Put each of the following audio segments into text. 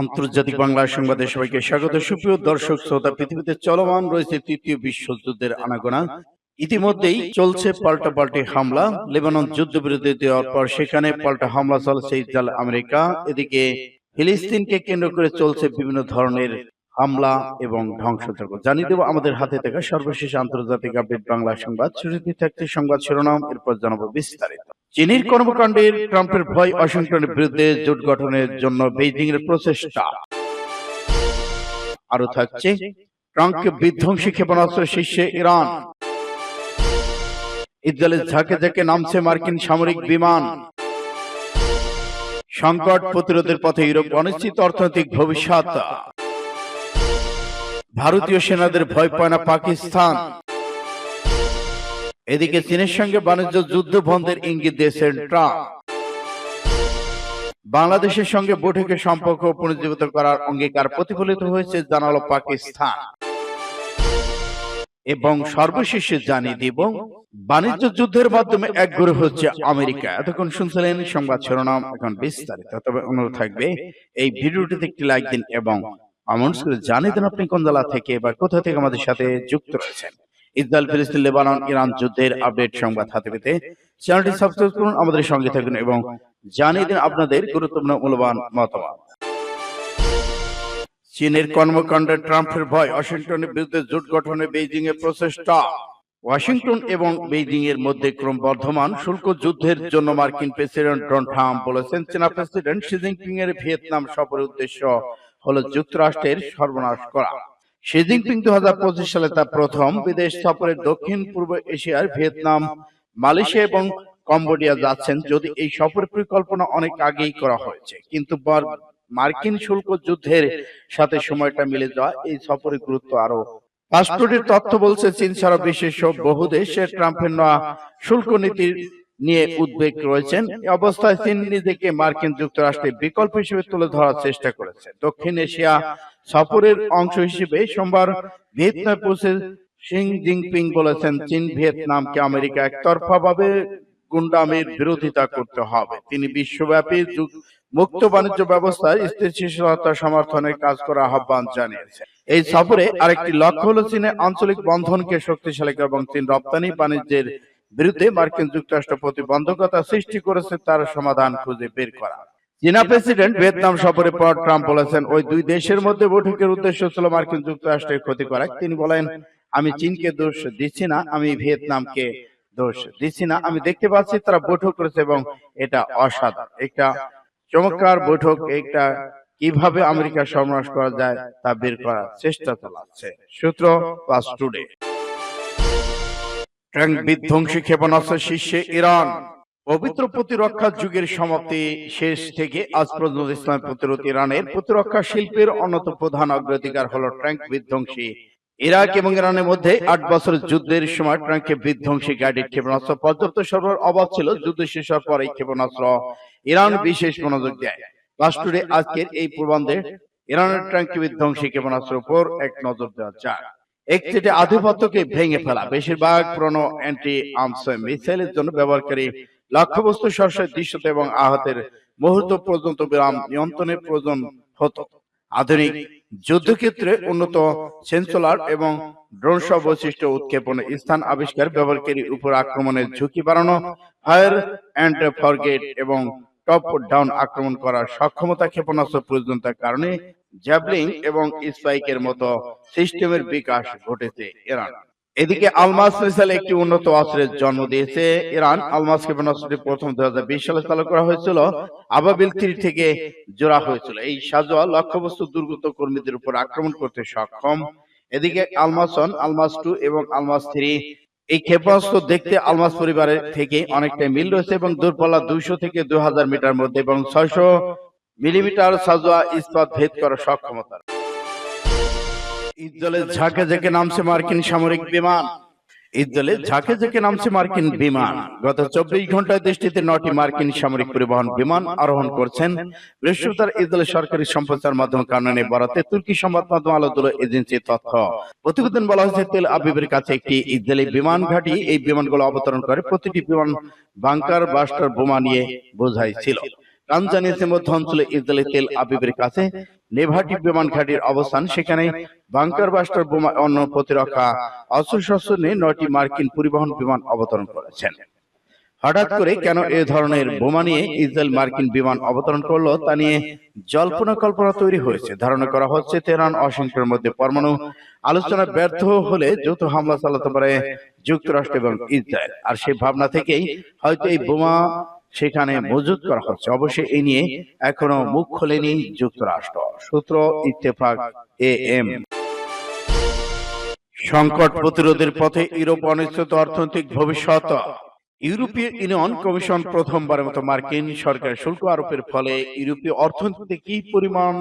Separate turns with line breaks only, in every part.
আন্তর্জাতিক বাংলা সংবাদে সবাইকে স্বাগত। সুপ্রিয় দর্শক শ্রোতা, পৃথিবীতে চলমান রয়েছে তৃতীয় বিশ্বযুদ্ধের আনাগোনা। ইতিমধ্যেই চলছে পাল্টাপাল্টি হামলা। লেবানন যুদ্ধবিরতি দেওয়ার পর সেখানে পাল্টা হামলা চলছে ইসরায়েল আমেরিকা। এদিকে ফিলিস্তিনকে কেন্দ্র করে চলছে বিভিন্ন ধরনের হামলা এবং ধ্বংসযজ্ঞ। জানিয়ে দেব আমাদের হাতে থাকা সর্বশেষ আন্তর্জাতিক আপডেট বাংলা সংবাদ। শুরুতে থাকছে সংবাদ শিরোনাম, এরপর জানাবো বিস্তারিত। চীনের কর্মকাণ্ডের ট্রাম্পের ভয়, ওয়াশিংটনের বিরুদ্ধে জোট গঠনের জন্য বেইজিং এর প্রচেষ্টা। আরো থাকছে ট্রাম্পকে বিধ্বংসী ক্ষেপণাস্ত্র শীর্ষে ইরান। ইসরায়েলের ঝাঁকে ঝাঁকে নামছে মার্কিন সামরিক বিমান। সংকট প্রতিরোধের পথে ইউরোপ, অনিশ্চিত অর্থনৈতিক ভবিষ্যৎ। ভারতীয় সেনাদের ভয় পায় না পাকিস্তান। এদিকে চীনের সঙ্গে বাণিজ্য যুদ্ধ বন্ধের ইঙ্গিত দিয়েছেন ট্রাম্প। বাংলাদেশের সঙ্গে বৈঠকের সম্পর্ক পুনর্জীবিত করার অঙ্গীকার প্রতিফলিত হয়েছে জানালো পাকিস্তান। এবং সর্বশেষে জানিয়ে দিব বাণিজ্য যুদ্ধের মাধ্যমে একগুঁড়ে হচ্ছে আমেরিকা। এতক্ষণ শুনছিলেন সংবাদ শিরোনাম, এখন বিস্তারিত। তবে অনুরোধ থাকবে এই ভিডিওটিতে একটি লাইক দিন এবং কমেন্টস করে জানিয়ে দিন আপনি কোন জেলা থেকে বা কোথা থেকে আমাদের সাথে যুক্ত রয়েছেন। ইসরায়েল, ফিলিস্তিন, লেবানন, ইরান যুদ্ধের আপডেট সংবাদ হাতে পেতে চ্যানেলটি সাবস্ক্রাইব করুন, আমাদের সঙ্গে থাকুন এবং জানিয়ে দিন আপনাদের গুরুত্বপূর্ণ মূল্যবান মতামত। চীনের কর্মকাণ্ডে ট্রাম্পের ভয়, ওয়াশিংটনের বিরুদ্ধে জোট গঠনে বেইজিং এর প্রচেষ্টা। ওয়াশিংটন এবং বেইজিং এর মধ্যে ক্রমবর্ধমান শুল্ক যুদ্ধের জন্য মার্কিন প্রেসিডেন্ট ডোনাল্ড ট্রাম্প বলেছেন, চীনা প্রেসিডেন্ট শি জিনপিং এর ভিয়েতনাম সফরের উদ্দেশ্য হলো যুক্তরাষ্ট্রের সর্বনাশ করা। শি জিনপিং 2025 সালে তার প্রথম বিদেশ সফরে দক্ষিণ পূর্ব এশিয়ার ভিয়েতনাম, মালয়েশিয়া এবং কম্বোডিয়া যাচ্ছেন। যদি এই সফর পরিকল্পনা অনেক আগেই করা হয়েছে, কিন্তু মার্কিন শুল্ক যুদ্ধের সাথে সময়টা মিলে যাওয়া এই সফরের গুরুত্ব আরো। পাসপোর্টের তথ্য বলছে, চীন ছাড়া বিশ্বের সব বহু দেশে ট্রাম্পের নেওয়া শুল্ক নীতির নিয়ে উদ্বেগ রয়েছেন। এই অবস্থায় চীন নিজেকে মার্কিন যুক্তরাষ্ট্রের বিকল্প হিসেবে তুলে ধরার চেষ্টা করেছে। দক্ষিণ এশিয়া সফরের অংশ হিসেবে সোমবার ভিয়েতনামে পৌঁছে শি জিনপিং বলেছেন, চীন ভিয়েতনামকে আমেরিকা একতরফাভাবে গুন্ডামির বিরোধিতা করতে হবে। তিনি বিশ্বব্যাপী মুক্ত বাণিজ্য ব্যবস্থার স্থিতিশীলতা সমর্থনের কাজ করার আহ্বান জানিয়েছেন। এই সফরে আরেকটি লক্ষ্য হল চীনের আঞ্চলিক বন্ধনকে শক্তিশালী করা এবং চীন রপ্তানি বাণিজ্যের বিরুদ্ধে মার্কিন যুক্তরাষ্ট্র প্রতিবন্ধকতা সৃষ্টি করেছে তার সমাধান খুঁজে বের করা। চীনা প্রেসিডেন্ট ভিয়েতনাম সফরের পর ট্রাম্প বলেছেন, ওই দুই দেশের মধ্যে বৈঠকের উদ্দেশ্য ছিল মার্কিন যুক্তরাষ্ট্রের ক্ষতি করা। তিনি বলেন, আমি চীনকে দোষ দিচ্ছি না, আমি ভিয়েতনামকে দোষ দিচ্ছি না। আমি দেখতে পাচ্ছি তারা বৈঠক করেছে এবং এটা অসাধারণ, একটা চমৎকার বৈঠক। এটা কিভাবে আমেরিকা সর্বনাশ করা যায় তা বের করার চেষ্টা চালাচ্ছে। সূত্র প্লাস টুডে। ট্রাম্প বিধ্বংসী ক্ষেপণাস্ত্র শীর্ষে ইরান। পবিত্র প্রতিরক্ষা যুগের সমাপ্তি শেষ থেকে আজ পর্যন্ত ইসলাম প্রতিরোধ ইরানের প্রতিরক্ষা শিল্পের অন্যতম প্রধান অগ্রাধিকার হলো ট্রাম্প বিধ্বংসী। ইরাক এবং ইরানের মধ্যে 8 বছরের যুদ্ধের সময় ট্রাম্পকে বিধ্বংসী গাইডেড ক্ষেপণাস্ত্র পর্যাপ্ত সরবরাহের অভাব ছিল। যুদ্ধ শেষ হওয়ার পর এই ক্ষেপণাস্ত্র ইরান বিশেষ মনোযোগ দেয়। রাষ্ট্রে আজকের এই প্রবন্ধে ইরানের ট্রাম্পকে বিধ্বংসী ক্ষেপণাস্ত্রের উপর এক নজর দেওয়া যায়। একটি আধিপত্যকে ভেঙে ফেলা। বেশিরভাগ পুরনো অ্যান্টি আর্মস মিসাইলের জন্য ব্যবহারকারী লক্ষ্যবস্তু সরাসরি দৃশ্যত এবং আহতের মুহূর্ত পর্যন্ত বিরাম নিয়ন্ত্রণের প্রয়োজন হতো। আধুনিক যুদ্ধক্ষেত্রে উন্নত সেন্সর এবং ড্রোন সহ বৈশিষ্ট্য উৎক্ষেপণের স্থান আবিষ্কার, ব্যবহারকারীর উপর আক্রমণের ঝুঁকি বাড়ানো, ফায়ার অ্যান্ড ফরগেট এবং টপ ডাউন আক্রমণ করার সক্ষমতা, ক্ষেপণাস্ত্র প্রয়োজনীয়তার কারণে জ্যাভলিন এবং স্পাইকের মতো সিস্টেমের বিকাশ ঘটেছে ইরান। এদিকে আলমাস মিসাইল একটি উন্নত অস্ত্রের জন্ম দিয়েছে ইরান। আলমাস ক্ষেপণাস্ত্রটি প্রথম 2020 সালে চালু করা হয়েছিল। আবাবিল 3 থেকে জোড়া হয়েছিল। এই সাজোয়া লক্ষ্যবস্তু দুর্গত কর্মীদের উপর আক্রমণ করতে সক্ষম। এদিকে আলমাস 1, আলমাস 2 এবং আলমাস 3 এই ক্ষেপণাস্ত্র দেখতে আলমাস পরিবারের থেকে অনেকটাই মিল রয়েছে এবং দূরপাল্লা 200 থেকে 2000 মিটার মধ্যে এবং 600 মিলিমিটার সাজোয়া ইস্পাত ভেদ করার সক্ষমতা। ইসরায়েলের ঝাঁকে ঝাঁকে নামছে মার্কিন সামরিক বিমান। ইসরায়েলের ঝাঁকে ঝাঁকে নামছে মার্কিন বিমান। গত 24 ঘন্টায় দেশটিতে 9টি মার্কিন সামরিক পরিবহন বিমান আরোহণ করছেন। বৃহস্পতিবার ইসরায়েলের সরকারি সম্প্রচার মাধ্যম কারণে বরাতে তুর্কি সংবাদ মাধ্যম আলোদুল এজেন্সির তথ্য। প্রতিবেদন বলা হয়েছে, তেল আবিবের কাছে একটি ইসরায়েলি বিমান ঘাঁটি এই বিমানগুলো অবতরণ করে। প্রতিটি বিমান বাংকার বাস্টার বোমা নিয়ে বোঝাই ছিল। কান জানিয়েছে মধ্য অঞ্চলে ইসরায়েলি তেল আবিবের কাছে নেভাটি বিমান ঘাঁটির অবস্থান, সেখানে বাংকার বাস্টার বোমা অন্য প্রতিরক্ষা অস্ত্রশস্ত্র নিয়ে 9টি মার্কিন পরিবহন বিমান অবতরণ করেছেন। হঠাৎ করে কেন এ ধরনের বোমা নিয়ে ইসরায়েল মার্কিন বিমান অবতরণ করলো তা নিয়ে জল্পনা কল্পনা তৈরি হয়েছে। ধারণা করা হচ্ছে তেহরান ওয়াশিংটনের মধ্যে পরমাণু আলোচনা ব্যর্থ হলে যৌথ হামলা চালাতে পারে যুক্তরাষ্ট্র এবং ইসরায়েল, আর সেই ভাবনা থেকেই হয়তো এই বোমা সেখানে মজুত করা হচ্ছে। অবশ্যই এই নিয়ে এখনো মুখ খোলেনি যুক্তরাষ্ট্র। সূত্র ইত্তেফাক AM। সংকট প্রতিরোধের পথে ইউরোপ অনিশ্চিত অর্থনৈতিক ভবিষ্যৎ। ইউরোপীয় ইউনিয়ন কমিশন প্রথমবারের মতো মার্কিন সরকারের শুল্ক আরোপের ফলে ইউরোপীয় অর্থনীতিতে কি পরিমাণ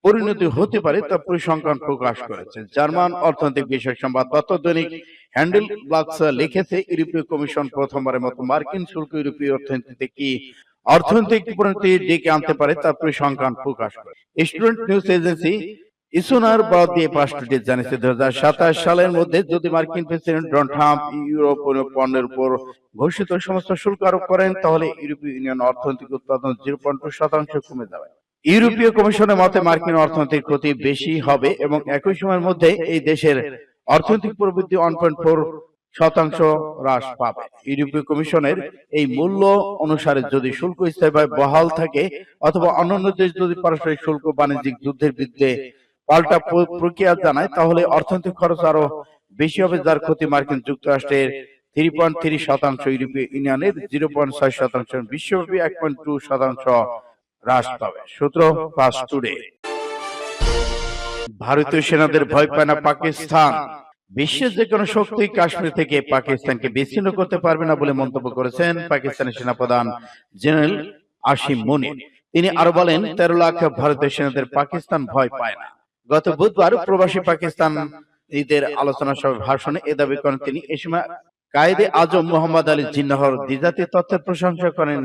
পরিণতি হতে পারে তা পরিসংখ্যান প্রকাশ করেছে। জার্মান অর্থনৈতিক বিষয়ক সংবাদ পত্র দৈনিক হ্যান্ডেল ব্লাক্স লিখেছে, ইউরোপীয় কমিশন প্রথমবারের মতো মার্কিন শুল্ক ইউরোপীয় অর্থনীতিতে কি অর্থনৈতিক পরিণতি ডেকে আনতে পারে তা পরিসংখ্যান প্রকাশ করে। স্টুডেন্ট নিউজ এজেন্সি ইসোনার বরাদ দিয়ে পাঁচটি জানিয়েছে 2027 সালের মধ্যে যদি মার্কিন প্রেসিডেন্ট ডোনাল্ড ট্রাম্প ইউরোপীয় পণ্যের উপর ঘোষিত সমস্ত শুল্ক আরোপ করেন তাহলে ইউরোপীয় ইউনিয়ন অর্থনৈতিক উৎপাদন 0.2% কমে যাবে। ইউরোপীয় কমিশনের মতে মার্কিন অর্থনৈতিক ক্ষতি বেশি হবে এবং একই সময়ের মধ্যে এই দেশের অর্থনৈতিক প্রবৃদ্ধি 1.4% হ্রাস পাবে। ইউরোপীয় কমিশনের এই মূল্য অনুসারে যদি শুল্ক স্থায়ীভাবে বহাল থাকে অথবা অন্যান্য দেশ যদি পারস্পরিক শুল্ক বাণিজ্যিক যুদ্ধের বিরুদ্ধে পাল্টা প্রক্রিয়া জানায় তাহলে অর্থনৈতিক খরচ আরো বেশি হবে, যার ক্ষতি মার্কিন যুক্তরাষ্ট্রের 3.3%, ইউরোপীয় ইউনিয়নের 0.6%, বিশ্বব্যাপী 1.2% হ্রাস পাবে। সূত্র ফাস্ট টুডে। ভারতীয় সেনাদের ভয় পায় না পাকিস্তান। বিশ্বের যে কোনো শক্তি কাশ্মীর থেকে পাকিস্তানকে বিচ্ছিন্ন করতে পারবে না বলে মন্তব্য করেছেন পাকিস্তানের সেনাপ্রধান জেনারেল আসিম মুনির। তিনি আরো বলেন, 13 লাখ ভারতীয় সেনাদের পাকিস্তান ভয় পায় না। গত বুধবার প্রবাসী পাকিস্তান ঈদের আলোচনা সভায় ভাষণে এ দাবি করেন তিনি। এ সময় কায়েদে আজম মোহাম্মদ আলী জিন্নাহর দ্বিজাতি তথ্যের প্রশংসা করেন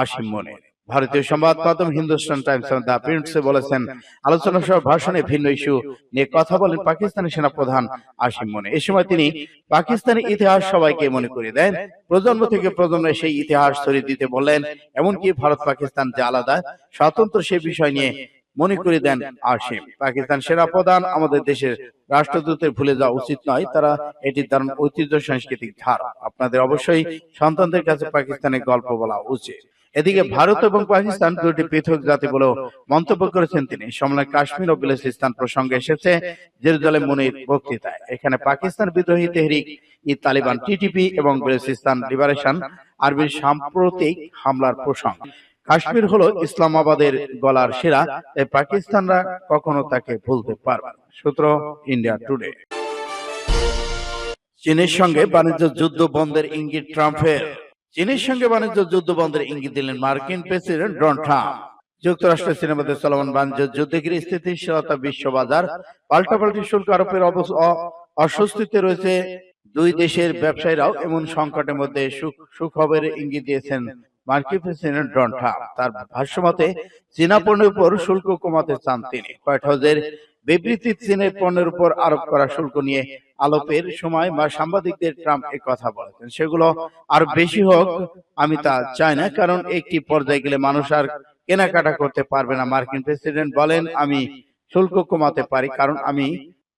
আসিম মুনির। ভারতীয় সংবাদ মাধ্যম হিন্দুস্তান টাইমস দ্য প্রিন্টসে বলেছেন, আলোচনা সভায় ভাষণে ভিন্ন ইস্যু নিয়ে কথা বলেন পাকিস্তানি সেনাপ্রধান আসিম মুনির। এ সময় তিনি পাকিস্তানি ইতিহাস সবাইকে মনে করিয়ে দেন, প্রজন্ম থেকে প্রজন্মে সেই ইতিহাস ছড়িয়ে দিতে বললেন। এমনকি ভারত পাকিস্তান যে আলাদা স্বতন্ত্র সে বিষয় নিয়ে মনে করে দেন আসিম। পাকিস্তান সেনাপ্রধান আমাদের দেশের রাষ্ট্রদূতের ভুলে যাওয়া উচিত নয়, তারা এটি দারুণ ঐতিহ্য সাংস্কৃতিক ধারা। আপনাদের অবশ্যই সন্তানদের কাছে পাকিস্তানের গল্প বলা উচিত। এদিকে ভারত এবং পাকিস্তান দুটি পৃথক জাতি বলেও মন্তব্য করেছেন তিনি। সম্মেলনে কাশ্মীর ও বেলুচিস্তান প্রসঙ্গে এসেছে জেরুজালেম মুনির বক্তৃতায়। এখানে পাকিস্তান বিদ্রোহী তেহরিক ই তালিবান TTP এবং বেলুচিস্তান লিবারেশন আর্মির সাম্প্রতিক হামলার প্রসঙ্গ। কাশ্মীর হলো ইসলামাবাদের গলার শিরা, তাই পাকিস্তানরা কখনো তাকে ভুলতে পারবে না। সূত্র ইন্ডিয়া টুডে। চীনের সঙ্গে বাণিজ্য যুদ্ধ বন্ধের ইঙ্গিত ট্রাম্পের। চীনের সঙ্গে বাণিজ্য যুদ্ধ বন্ধের ইঙ্গিত দিলেন মার্কিন প্রেসিডেন্ট ডোনাল্ড ট্রাম্প। যুক্তরাষ্ট্রের চীনের মধ্যে চলমান বাণিজ্য যুদ্ধে ঘিরে স্থিতিশীলতা, বিশ্ববাজার, পাল্টাপাল্টি শুল্ক আরোপের অস্বস্তিতে রয়েছে দুই দেশের ব্যবসায়ীরাও। এমন সংকটের মধ্যে সুখবরের ইঙ্গিত দিয়েছেন মার্কিন প্রেসিডেন্ট ডোনাল্ড ট্রাম্প। তার ভাষ্যমতে চীনা পণ্যের উপর শুল্ক কমাতে চান তিনি। হোয়াইট হাউসের বিবৃতি চীনের পণ্যের উপর আরোপ করা শুল্ক নিয়ে আলাপের সময় সাংবাদিকদের ট্রাম্প এ কথা বলেছেন, সেগুলো আর বেশি হোক আমি তা চাই না, কারণ একটি পর্যায়ে গেলে মানুষ আর কেনাকাটা করতে পারবে না। মার্কিন প্রেসিডেন্ট বলেন, আমি শুল্ক কমাতে পারি কারণ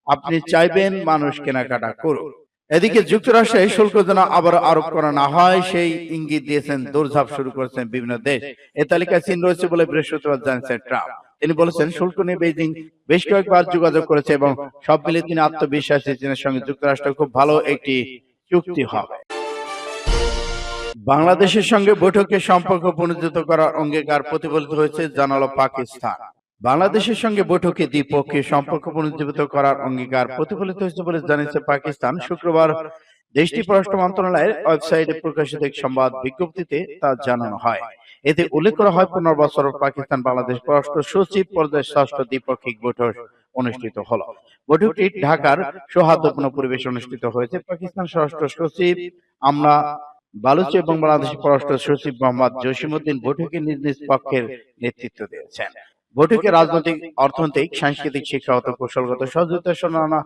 আপনি চাইবেন মানুষ কেনাকাটা করুক। এদিকে যুক্তরাষ্ট্রে শুল্ক যেন আবার আরোপ করা না হয় সেই ইঙ্গিত দিয়েছেন, দৌড়ঝাঁপ শুরু করেছেন বিভিন্ন দেশ। এ তালিকায় চীন রয়েছে বলে বৃহস্পতিবার জানিয়েছেন ট্রাম্প। তিনি বলেছেন, শুল্ক নিয়ে বেইজিং বেশ কয়েকবার যোগাযোগ করেছে এবং সব মিলিয়ে তিনি আত্মবিশ্বাসী চীনের সঙ্গে যুক্তরাষ্ট্র খুব ভালো একটি চুক্তি হবে। বাংলাদেশের সঙ্গে বৈঠকে সম্পর্ক পুনরুজ্জীবিত করার অঙ্গীকার প্রতিফলিত হয়েছে, জানালো পাকিস্তান। বাংলাদেশের সঙ্গে বৈঠকে দ্বিপক্ষীয় সম্পর্ক পুনরুজ্জীবিত করার অঙ্গীকার প্রতিফলিত হয়েছে বলে জানিয়েছে পাকিস্তান। শুক্রবার দেশটির পররাষ্ট্র মন্ত্রণালয়ের ওয়েবসাইটে প্রকাশিত এক সংবাদ বিজ্ঞপ্তিতে তা জানানো হয়। এতে উল্লেখ করা হয়, 15 বছর পাকিস্তান বাংলাদেশ পররাষ্ট্র সচিব পর্যায়ের ষষ্ঠ দ্বিপাক্ষিক বৈঠক অনুষ্ঠিত হলো। বৈঠকটি ঢাকার সৌহার্দ্যপূর্ণ পরিবেশ অনুষ্ঠিত হয়েছে। পাকিস্তান স্বরাষ্ট্র সচিব আমলা বালুচ এবং বাংলাদেশের পররাষ্ট্র সচিব মোহাম্মদ জসিমউদ্দিন বৈঠকে নিজ নিজ পক্ষের নেতৃত্ব দিয়েছেন। বৈঠকে রাজনৈতিক, অর্থনৈতিক, সাংস্কৃতিক, শিক্ষাগত, কৌশলগত সহযোগিতা সহ নানা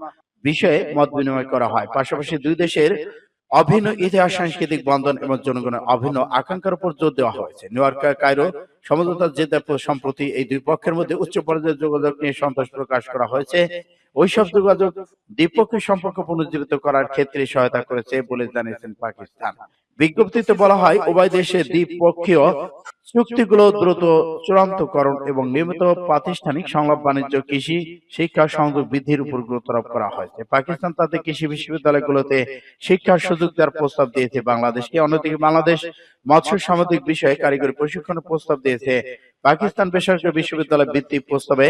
বিষয়ে মত বিনিময় করা হয়। পাশাপাশি দুই দেশের অভিন্ন ইতিহাস, সাংস্কৃতিক বন্ধন এবং জনগণের অভিন্ন আকাঙ্ক্ষার উপর জোর দেওয়া হয়েছে। নিউ ইয়র্ক, কায়রো, সমঝোতার জেরে সম্প্রতি এই দুই পক্ষের মধ্যে উচ্চ পর্যায়ের যোগাযোগ নিয়ে সন্তোষ প্রকাশ করা হয়েছে। ওইসব যোগাযোগ দ্বিপক্ষীয় সম্পর্ক পুনর্জীবিত করার ক্ষেত্রে সহায়তা করেছে বলে জানিয়েছেন পাকিস্তান। বিজ্ঞপ্তিতে বলা হয়, উভয় দেশের দ্বিপক্ষীয় চুক্তিগুলো দ্রুত চূড়ান্তকরণ এবং নিয়মিত প্রাতিষ্ঠানিক সংলাপ, বাণিজ্য, কৃষি, শিক্ষা সংযোগ বৃদ্ধির উপর গুরুত্ব আরোপ করা হয়েছে। পাকিস্তান তাদের কৃষি বিশ্ববিদ্যালয়গুলোতে শিক্ষার সুযোগ দেওয়ার প্রস্তাব দিয়েছে বাংলাদেশকে। অন্যদিকে বাংলাদেশ মৎস্য সামুদ্রিক বিষয়ে কারিগরি প্রশিক্ষণের প্রস্তাব দিয়েছে। পাকিস্তান বেসরকারি বিশ্ববিদ্যালয় ভিত্তিক প্রস্তাবে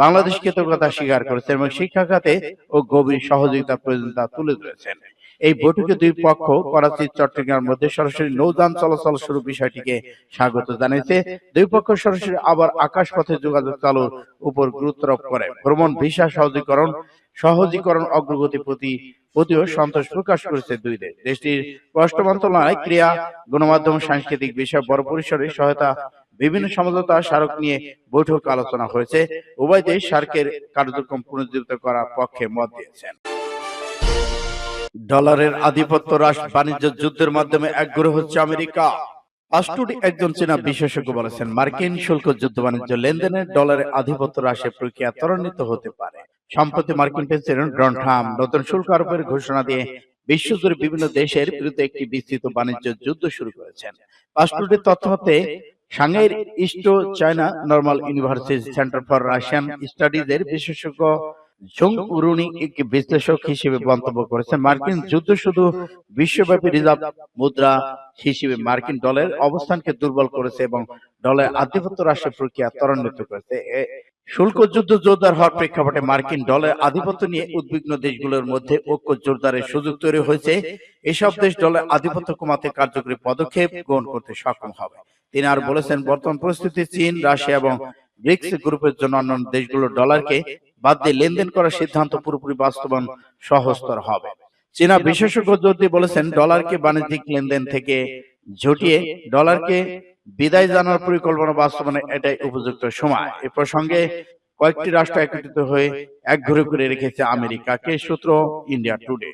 বাংলাদেশ কৃতজ্ঞতা স্বীকার করেছে এবং শিক্ষা খাতে ও গভীর সহযোগিতার প্রয়োজনীয়তা তুলে ধরেছেন। এই বৈঠকে দুই পক্ষ করাচি চট্টগ্রামের মধ্যে সরাসরি নৌযান চলাচল শুরু বিষয়টিকে স্বাগত জানিয়েছে। দুই পক্ষ সরাসরি আবার আকাশপথে যোগাযোগ চালুর উপর গুরুত্ব আরোপ করে ভ্রমণ ভিসা সহজীকরণ অগ্রগতি প্রতিও সন্তোষ প্রকাশ করেছে দুই দেশ। দেশটির পররাষ্ট্র মন্ত্রণালয় ক্রীড়া, গণমাধ্যম, সাংস্কৃতিক বিষয় বড় পরিসরে সহায়তা, বিভিন্ন সমঝোতা স্মারক নিয়ে বৈঠক আলোচনা হয়েছে। উভয় দেশ সার্কের কার্যক্রম পুনর্জীবিত করার পক্ষে মত দিয়েছেন। ডলারের আধিপত্য হ্রাস, বাণিজ্য যুদ্ধের মাধ্যমে একগুঁড়ে হচ্ছে আমেরিকা। পাস্টুডি একজন চীনা বিশেষজ্ঞ বলেছেন, মার্কিন শুল্ক যুদ্ধ বাণিজ্য লেনদেনে ডলারের আধিপত্য হ্রাসের প্রক্রিয়া ত্বরান্বিত হতে পারে। সম্প্রতি মার্কিন প্রেসিডেন্ট ডোনাল্ড ট্রাম্প নতুন শুল্ক আরোপের ঘোষণা দিয়ে বিশ্বজুড়ে বিভিন্ন দেশের বিরুদ্ধে একটি বিস্তৃত বাণিজ্য যুদ্ধ শুরু করেছেন। পাস্টুডির তথ্য মতে, সাংহাইয়ের East China Normal University Center for Russian স্টাডিজের বিশেষজ্ঞ জং উরুনি এক বিশ্লেষক হিসেবে মন্তব্য করেছেন, মার্কিন যুদ্ধ শুধু বিশ্বব্যাপী রিজার্ভ মুদ্রা হিসেবে মার্কিন ডলারের অবস্থানকে দুর্বল করেছে এবং ডলারের আধিপত্য হ্রাসের প্রক্রিয়া ত্বরান্বিত করেছে। শুল্ক যুদ্ধ জোরদার হওয়ার প্রেক্ষাপটে মার্কিন ডলারের আধিপত্য নিয়ে উদ্বিগ্ন দেশগুলোর মধ্যে ঐক্য জোরদারের সুযোগ তৈরি হয়েছে। এসব দেশ ডলারের আধিপত্য কমাতে কার্যকরী পদক্ষেপ গ্রহণ করতে সক্ষম হবে। তিনি আর বলেছেন, বর্তমান পরিস্থিতি চীন, রাশিয়া এবং ব্রিক্স গ্রুপের জন্য অন্যান্য ডলারকে বাদ দিয়ে লেনদেন করার সিদ্ধান্ত পুরোপুরি বাস্তবায়ন সহজতর হবে। চীনা বিশেষজ্ঞ জোর দিয়ে বলেছেন, ডলারকে বাণিজ্যিক লেনদেন থেকে ঝটিয়ে ডলারকে বিদায় জানানোর পরিকল্পনা বাস্তবায়নে এটাই উপযুক্ত সময়। এ প্রসঙ্গে কয়েকটি রাষ্ট্র একত্রিত হয়ে একঘরে করে রেখেছে আমেরিকাকে। সূত্র ইন্ডিয়া টুডে।